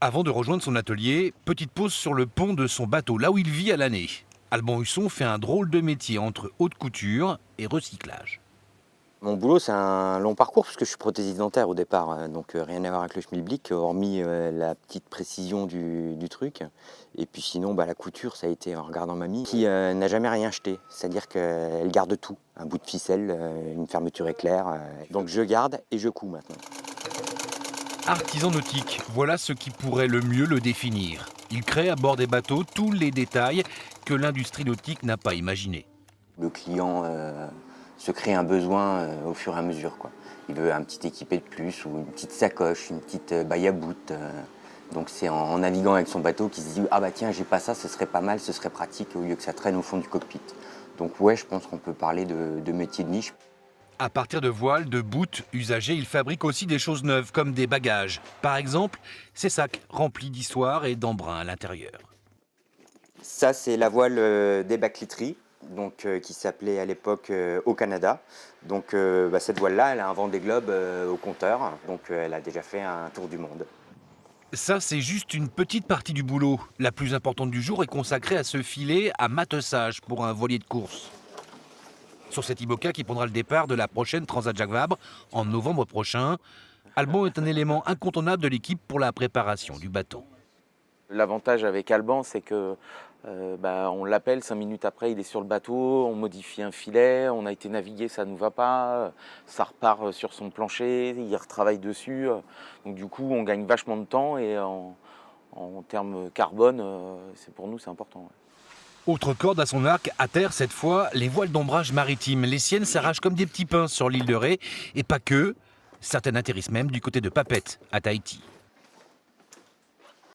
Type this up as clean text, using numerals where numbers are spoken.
Avant de rejoindre son atelier, petite pause sur le pont de son bateau, là où il vit à l'année. Alban Husson fait un drôle de métier entre haute couture et recyclage. Mon boulot, c'est un long parcours parce que je suis prothésiste dentaire au départ, donc rien à voir avec le schmilblick, hormis la petite précision du truc. Et puis sinon, la couture, ça a été en regardant mamie, qui n'a jamais rien jeté, c'est-à-dire qu'elle garde tout, un bout de ficelle, une fermeture éclair. Donc je garde et je couds maintenant. Artisan nautique, voilà ce qui pourrait le mieux le définir. Il crée à bord des bateaux tous les détails que l'industrie nautique n'a pas imaginés. Le client se crée un besoin au fur et à mesure, quoi. Il veut un petit équipé de plus ou une petite sacoche, une petite baille à bout. Donc c'est en naviguant avec son bateau qu'il se dit « Ah bah tiens, j'ai pas ça, ce serait pas mal, ce serait pratique au lieu que ça traîne au fond du cockpit ». Donc ouais, je pense qu'on peut parler de métier de niche. À partir de voiles, de bouts usagés, il fabrique aussi des choses neuves comme des bagages. Par exemple, ces sacs remplis d'histoire et d'embrun à l'intérieur. Ça, c'est la voile des Bacliteries, donc qui s'appelait à l'époque Au Canada. Donc cette voile-là, elle a un Vendée Globe au compteur, donc elle a déjà fait un tour du monde. Ça, c'est juste une petite partie du boulot. La plus importante du jour est consacrée à ce filet à matessage pour un voilier de course. Sur cet IMOCA qui prendra le départ de la prochaine Transat Jacques Vabre en novembre prochain, Alban est un élément incontournable de l'équipe pour la préparation du bateau. L'avantage avec Alban, c'est que on l'appelle, 5 minutes après, il est sur le bateau, on modifie un filet, on a été naviguer, ça ne nous va pas, ça repart sur son plancher, il retravaille dessus. Donc du coup, on gagne vachement de temps et en termes carbone, pour nous, c'est important. Ouais. Autre corde à son arc, à terre cette fois, les voiles d'ombrage maritime. Les siennes s'arrachent comme des petits pains sur l'île de Ré, et pas que. Certaines atterrissent même du côté de Papeete, à Tahiti.